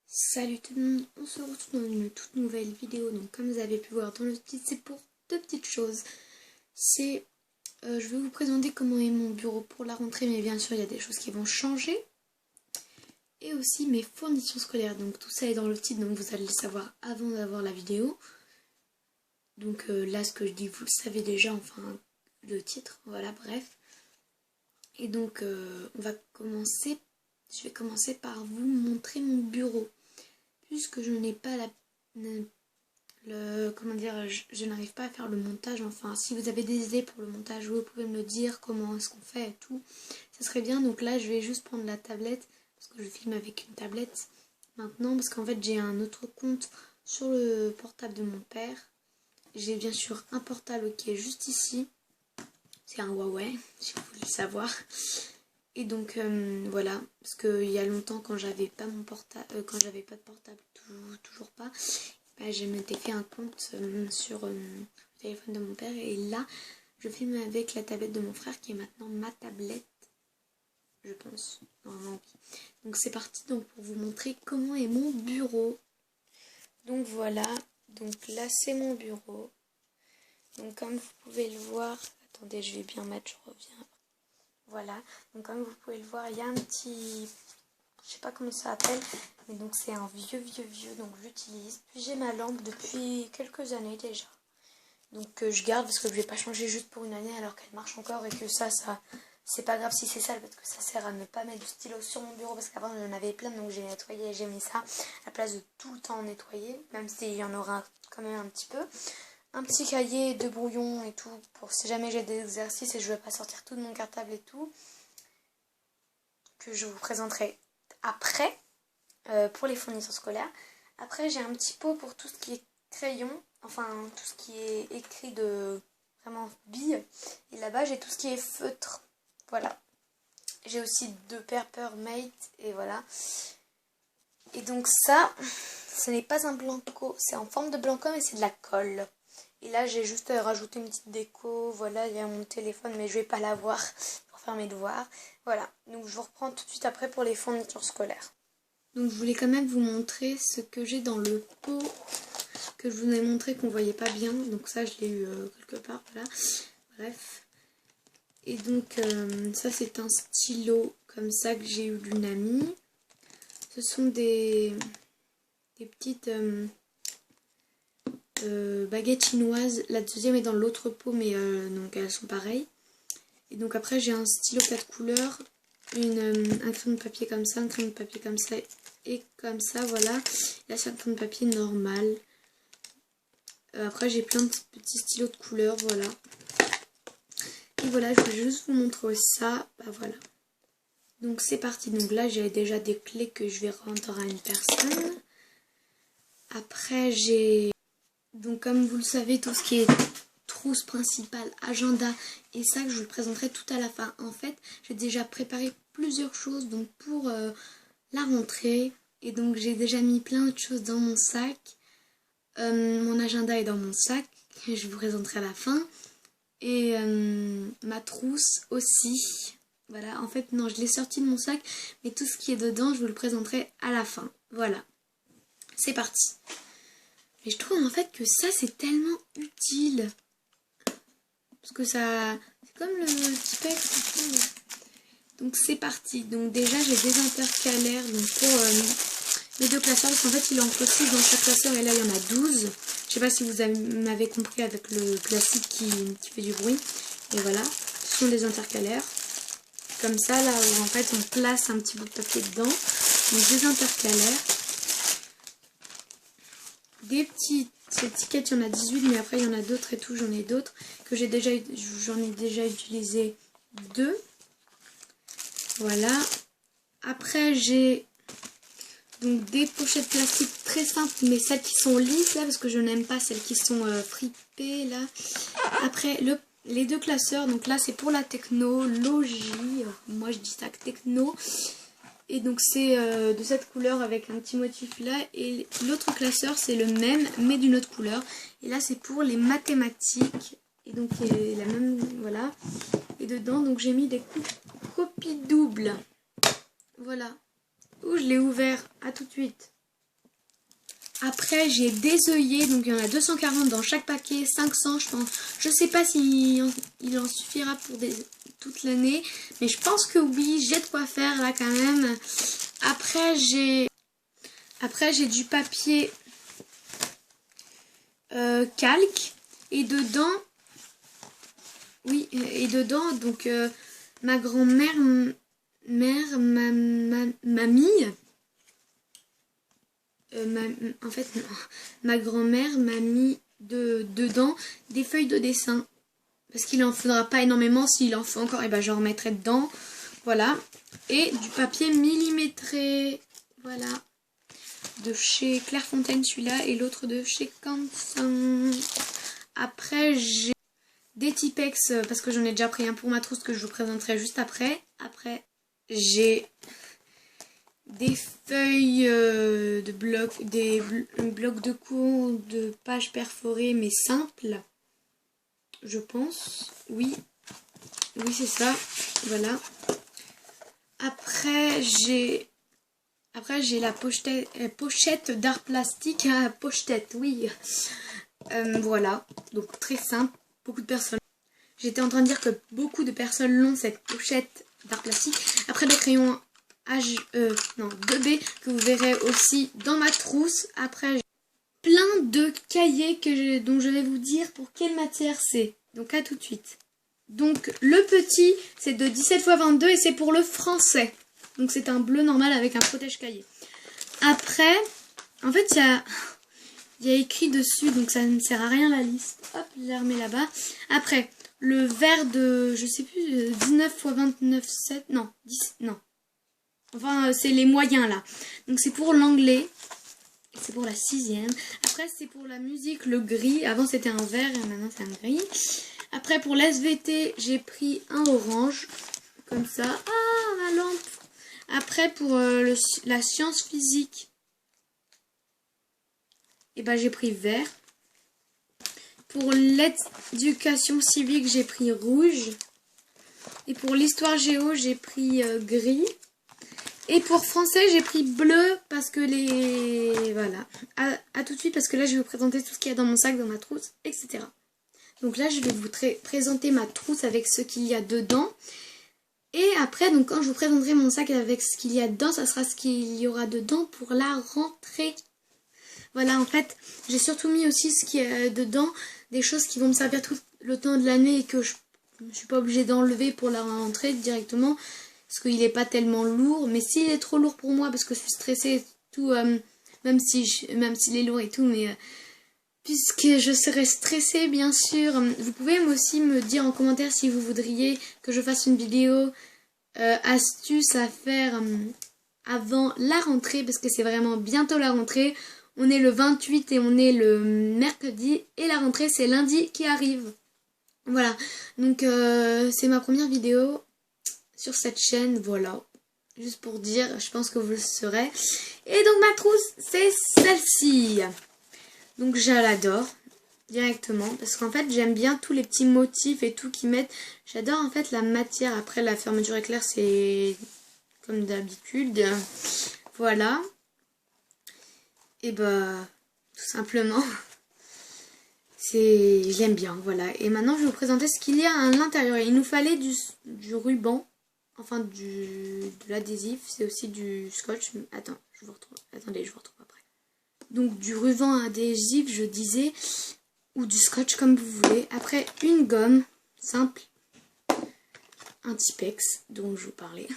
Salut tout le monde, on se retrouve dans une toute nouvelle vidéo. Donc comme vous avez pu voir dans le titre, c'est pour deux petites choses. Je vais vous présenter comment est mon bureau pour la rentrée, mais bien sûr il y a des choses qui vont changer. Et aussi mes fournitures scolaires, donc tout ça est dans le titre, donc vous allez le savoir avant d'avoir la vidéo. Donc là ce que je dis vous le savez déjà, enfin le titre, voilà bref. Et donc je vais commencer par vous montrer mon bureau. Puisque je n'ai pas je n'arrive pas à faire le montage. Enfin, si vous avez des idées pour le montage, vous pouvez me le dire, comment est-ce qu'on fait et tout. Ça serait bien. Donc là, je vais juste prendre la tablette, parce que je filme avec une tablette maintenant, parce qu'en fait, j'ai un autre compte sur le portable de mon père. J'ai bien sûr un portable qui est juste ici. C'est un Huawei, si vous voulez le savoir. Et donc voilà, parce qu'il y a longtemps quand j'avais pas mon portable, quand j'avais pas de portable, toujours pas, bah, je m'étais fait un compte sur le téléphone de mon père et là je filme avec la tablette de mon frère qui est maintenant ma tablette, je pense. Normalement oui. Donc c'est parti donc pour vous montrer comment est mon bureau. Donc voilà, donc là c'est mon bureau. Donc comme vous pouvez le voir, attendez je vais bien mettre, je reviens. Voilà, donc comme vous pouvez le voir, il y a un petit, je sais pas comment ça s'appelle, mais donc c'est un vieux, donc j'utilise. Puis j'ai ma lampe depuis quelques années déjà. Donc je garde parce que je vais pas changer juste pour une année alors qu'elle marche encore et que ça c'est pas grave si c'est sale parce que ça sert à ne pas mettre du stylo sur mon bureau parce qu'avant j'en avais plein donc j'ai nettoyé et j'ai mis ça à la place de tout le temps nettoyer, même s'il y en aura quand même un petit peu. Un petit cahier de brouillon et tout, pour si jamais j'ai des exercices et je ne veux pas sortir tout de mon cartable et tout, que je vous présenterai après, pour les fournitures scolaires. Après, j'ai un petit pot pour tout ce qui est crayon, enfin tout ce qui est écrit de vraiment billes. Et là-bas, j'ai tout ce qui est feutre. Voilà. J'ai aussi 2 Papermate et voilà. Et donc ça, ce n'est pas un blanco, c'est en forme de blanco mais c'est de la colle. Et là, j'ai juste rajouté une petite déco. Voilà, il y a mon téléphone, mais je vais pas l'avoir pour faire mes devoirs. Voilà, donc je vous reprends tout de suite après pour les fournitures scolaires. Donc je voulais quand même vous montrer ce que j'ai dans le pot que je vous ai montré qu'on voyait pas bien. Donc ça, je l'ai eu quelque part, voilà. Bref. Et donc ça, c'est un stylo comme ça que j'ai eu d'une amie. Ce sont des petites... baguette chinoise, la deuxième est dans l'autre pot mais donc elles sont pareilles. Et donc après j'ai un stylo 4 couleurs, un crayon de papier comme ça, un crayon de papier comme ça et comme ça, voilà. Là c'est un crayon de papier normal. Après j'ai plein de petits stylos de couleurs, voilà. Et voilà, je vais juste vous montrer ça, bah voilà. Donc c'est parti, donc là j'ai déjà des clés que je vais rendre à une personne. Après j'ai... Donc comme vous le savez, tout ce qui est trousse principale, agenda et ça que je vous le présenterai tout à la fin. En fait, j'ai déjà préparé plusieurs choses donc pour la rentrée. Et donc j'ai déjà mis plein de choses dans mon sac. Mon agenda est dans mon sac, que je vous présenterai à la fin. Et ma trousse aussi. Voilà, en fait non, je l'ai sorti de mon sac, mais tout ce qui est dedans, je vous le présenterai à la fin. Voilà, c'est parti. Et je trouve en fait que ça c'est tellement utile. Parce que ça... C'est comme le Tipex. Donc c'est parti. Donc déjà j'ai des intercalaires donc pour les 2 classeurs. Parce qu'en fait il en faut 6 dans chaque classeur et là il y en a 12. Je sais pas si vous m'avez compris avec le classique qui fait du bruit. Et voilà. Ce sont des intercalaires. Comme ça là où en fait on place un petit bout de papier dedans. Donc des intercalaires. Des petites étiquettes, il y en a 18, mais après il y en a d'autres et tout, j'en ai d'autres que j'en ai déjà utilisé 2. Voilà. Après j'ai donc des pochettes plastiques très simples, mais celles qui sont lisses là, parce que je n'aime pas celles qui sont fripées là. Après les 2 classeurs, donc là c'est pour la techno, Logi, moi je dis ça techno. Et donc c'est de cette couleur avec un petit motif là. Et l'autre classeur c'est le même mais d'une autre couleur. Et là c'est pour les mathématiques. Et donc il y a la même, voilà. Et dedans donc j'ai mis des copies doubles. Voilà. Ouh, je l'ai ouvert. À tout de suite. Après j'ai des œillets, donc il y en a 240 dans chaque paquet, 500 je pense. Je sais pas s'il il en suffira pour toute l'année, mais je pense que oui, j'ai de quoi faire là quand même. Après j'ai du papier calque et dedans, oui, et dedans donc ma grand-mère, mamie. En fait, ma grand-mère m'a mis dedans des feuilles de dessin. Parce qu'il en faudra pas énormément. S'il en faut encore, et ben, j'en remettrai dedans. Voilà. Et du papier millimétré. Voilà. De chez Clairefontaine, celui-là. Et l'autre de chez Canson. Après, j'ai des Tipex. Parce que j'en ai déjà pris un pour ma trousse que je vous présenterai juste après. Après, j'ai des feuilles de blocs, des blocs de cours, de pages perforées mais simples, je pense. Oui, oui c'est ça. Voilà. Après j'ai la pochette d'art plastique à pochette, oui. Voilà, donc très simple. Beaucoup de personnes. J'étais en train de dire que beaucoup de personnes l'ont, cette pochette d'art plastique. Après des crayons 2B que vous verrez aussi dans ma trousse. Après, j'ai plein de cahiers dont je vais vous dire pour quelle matière c'est. Donc à tout de suite. Donc le petit, c'est de 17 x 22 et c'est pour le français. Donc c'est un bleu normal avec un protège-cahier. Après, en fait, il y a écrit dessus, donc ça ne sert à rien la liste. Hop, je l'ai remis là-bas. Après, le vert de, je sais plus, 19 x 29, 7, non, 10, non. Enfin, c'est les moyens là. Donc c'est pour l'anglais. C'est pour la 6e. Après, c'est pour la musique, le gris. Avant, c'était un vert et maintenant, c'est un gris. Après, pour l'SVT, j'ai pris un orange. Comme ça. Ah, ma lampe. Après, pour la science physique, et ben, j'ai pris vert. Pour l'éducation civique, j'ai pris rouge. Et pour l'histoire géo, j'ai pris gris. Et pour français, j'ai pris bleu parce que les... Voilà. À tout de suite parce que là, je vais vous présenter tout ce qu'il y a dans mon sac, dans ma trousse, etc. Donc là, je vais vous présenter ma trousse avec ce qu'il y a dedans. Et après, donc quand je vous présenterai mon sac avec ce qu'il y a dedans, ça sera ce qu'il y aura dedans pour la rentrée. Voilà, en fait, j'ai surtout mis aussi ce qu'il y a dedans, des choses qui vont me servir tout le temps de l'année et que je ne suis pas obligée d'enlever pour la rentrée directement. Parce qu'il n'est pas tellement lourd, mais s'il est trop lourd pour moi, parce que je suis stressée et tout, même s'il est lourd et tout, mais puisque je serai stressée bien sûr, vous pouvez aussi me dire en commentaire si vous voudriez que je fasse une vidéo astuce à faire avant la rentrée, parce que c'est vraiment bientôt la rentrée. On est le 28 et on est le mercredi, et la rentrée c'est lundi qui arrive. Voilà, donc c'est ma première vidéo sur cette chaîne, voilà, juste pour dire, je pense que vous le saurez. Et donc ma trousse, c'est celle-ci. Donc je l'adore directement, parce qu'en fait j'aime bien tous les petits motifs et tout qu'ils mettent. J'adore en fait la matière. Après la fermeture éclair, c'est comme d'habitude, voilà. Et bah, tout simplement, j'aime bien, voilà. Et maintenant je vais vous présenter ce qu'il y a à l'intérieur. Il nous fallait du ruban. Enfin, de l'adhésif, c'est aussi du scotch. Attends, je vous retrouve. Attendez, je vous retrouve après. Donc, du ruban adhésif, je disais, ou du scotch, comme vous voulez. Après, une gomme simple, un Tipex, dont je vous parlais.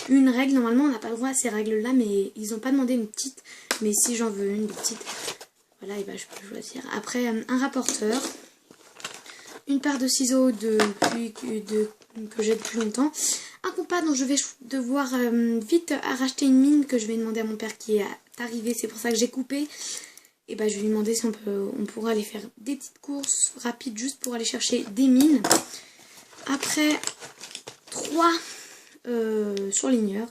Une règle, normalement, on n'a pas le droit à ces règles-là, mais ils n'ont pas demandé une petite. Mais si j'en veux une petite, voilà, et ben je peux choisir. Après, un rapporteur. Une paire de ciseaux que j'ai depuis longtemps. Un compas dont je vais devoir vite racheter une mine que je vais demander à mon père qui est arrivé. C'est pour ça que j'ai coupé. Et ben je vais lui demander si on pourra aller faire des petites courses rapides juste pour aller chercher des mines. Après, 3 surligneurs.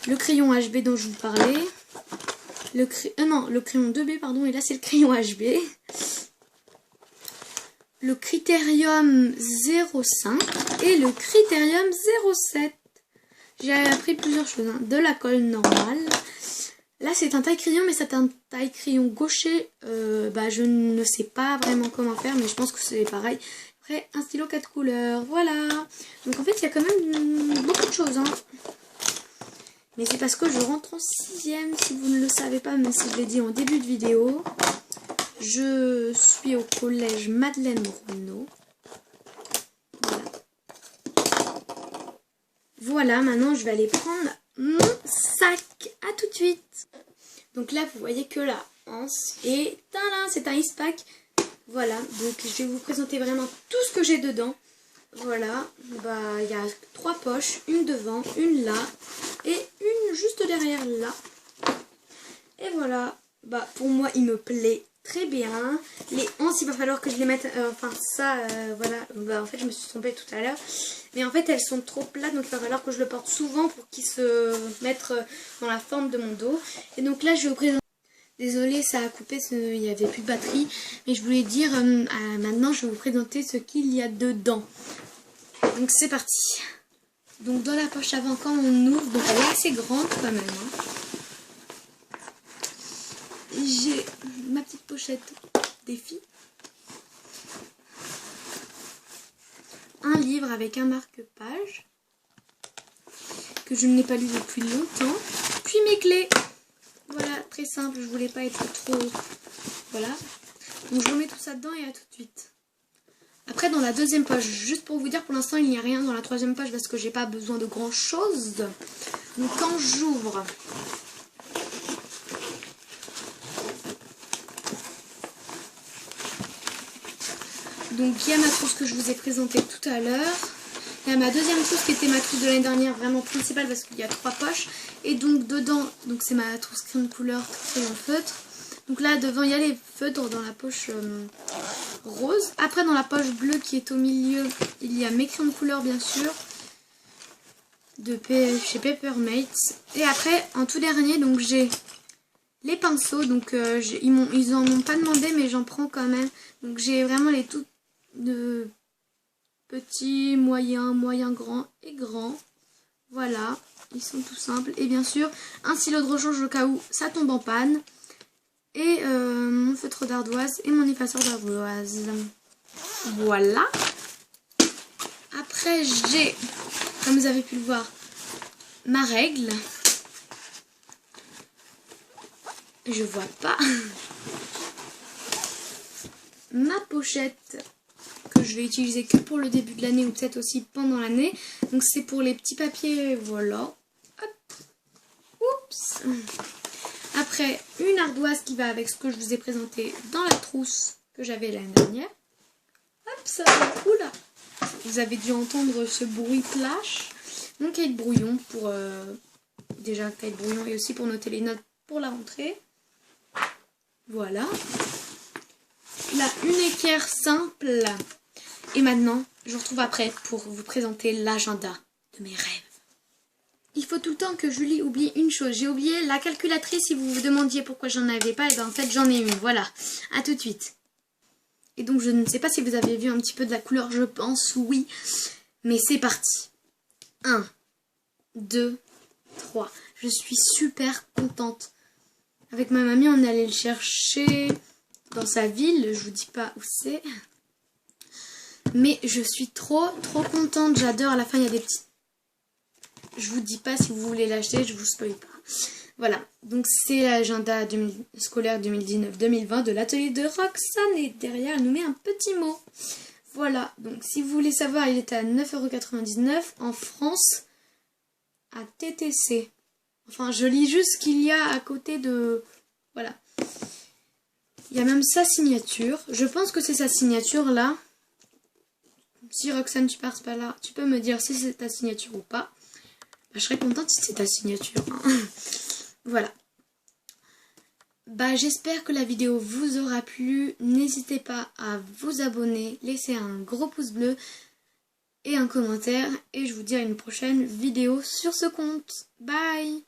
Le crayon HB dont je vous parlais. Le crayon 2B, pardon. Et là, c'est le crayon HB. Le Critérium 05 et le Critérium 07. J'ai appris plusieurs choses. Hein. De la colle normale, Là c'est un taille-crayon, mais c'est un taille-crayon gaucher. Je ne sais pas vraiment comment faire, mais je pense que c'est pareil. Après, un stylo 4 couleurs, voilà. Donc en fait, il y a quand même beaucoup de choses. Hein. Mais c'est parce que je rentre en 6e, si vous ne le savez pas, même si je l'ai dit en début de vidéo. Je suis au collège Madeleine Renaud. Voilà. Voilà, maintenant je vais aller prendre mon sac. À tout de suite. Donc là, vous voyez que la hanse. Et tada, c'est un Eastpak. Voilà, donc je vais vous présenter vraiment tout ce que j'ai dedans. Voilà, il y a 3 poches, une devant, une là et une juste derrière là. Et voilà, pour moi il me plaît très bien. Les hanches, il va falloir que je les mette, voilà, en fait je me suis trompée tout à l'heure. Mais en fait elles sont trop plates, donc il va falloir que je le porte souvent pour qu'ils se mettent dans la forme de mon dos. Et donc là je vais vous présenter. Désolée, ça a coupé, il n'y avait plus de batterie. Mais je voulais dire, maintenant je vais vous présenter ce qu'il y a dedans. Donc c'est parti. Donc dans la poche avant, quand on ouvre, donc elle est assez grande quand même. Hein. J'ai ma petite pochette défi. Un livre avec un marque-page. Que je n'ai pas lu depuis longtemps. Puis mes clés. Voilà, très simple, je voulais pas être trop... Voilà. Donc je remets tout ça dedans et à tout de suite. Après dans la deuxième poche, juste pour vous dire, pour l'instant il n'y a rien dans la troisième poche parce que j'ai pas besoin de grand chose. Donc quand j'ouvre... Donc il y a ma trousse que je vous ai présentée tout à l'heure. Il y a ma deuxième trousse qui était ma trousse de l'année dernière, vraiment principale parce qu'il y a 3 poches. Et donc dedans, donc c'est ma trousse crème couleur crayon feutre. Donc là devant il y a les feutres dans la poche rose. Après dans la poche bleue qui est au milieu, il y a mes crayons de couleur bien sûr. Chez Papermate. Et après en tout dernier donc j'ai les pinceaux. Donc ils en ont pas demandé mais j'en prends quand même. Donc j'ai vraiment les tout de petits, moyens, moyen grand et grand. Voilà, ils sont tout simples. Et bien sûr, un stylo de rechange au cas où ça tombe en panne. Et mon feutre d'ardoise et mon effaceur d'ardoise. Voilà. Après, j'ai, comme vous avez pu le voir, ma règle. Je vois pas. Ma pochette que je vais utiliser que pour le début de l'année ou peut-être aussi pendant l'année. Donc c'est pour les petits papiers, voilà. Hop. Oups. Après, une ardoise qui va avec ce que je vous ai présenté dans la trousse que j'avais l'année dernière. Hop, ça va. Oula. Vous avez dû entendre ce bruit flash. Mon cahier de brouillon pour... déjà un cahier de brouillon et aussi pour noter les notes pour la rentrée. Voilà. Là, une équerre simple. Et maintenant, je vous retrouve après pour vous présenter l'agenda de mes rêves. Il faut tout le temps que Julie oublie une chose. J'ai oublié la calculatrice. Si vous vous demandiez pourquoi j'en avais pas, et ben en fait j'en ai une. Voilà, à tout de suite. Et donc je ne sais pas si vous avez vu un petit peu de la couleur, je pense, oui. Mais c'est parti. 1, 2, 3. Je suis super contente. Avec ma mamie, on allait le chercher dans sa ville. Je vous dis pas où c'est. Mais je suis trop contente. J'adore. À la fin, il y a des petites... Je vous dis pas si vous voulez l'acheter. Je vous spoil pas. Voilà. Donc, c'est l'agenda scolaire 2019-2020 de l'atelier de Roxane. Et derrière, elle nous met un petit mot. Voilà. Donc, si vous voulez savoir, il est à 9,99 € en France à TTC. Enfin, je lis juste ce qu'il y a à côté de... Voilà. Il y a même sa signature. Je pense que c'est sa signature là. Si Roxane, tu passes pas là, tu peux me dire si c'est ta signature ou pas. Je serais contente si c'est ta signature. Hein. Voilà. J'espère que la vidéo vous aura plu. N'hésitez pas à vous abonner, laisser un gros pouce bleu et un commentaire. Et je vous dis à une prochaine vidéo sur ce compte. Bye!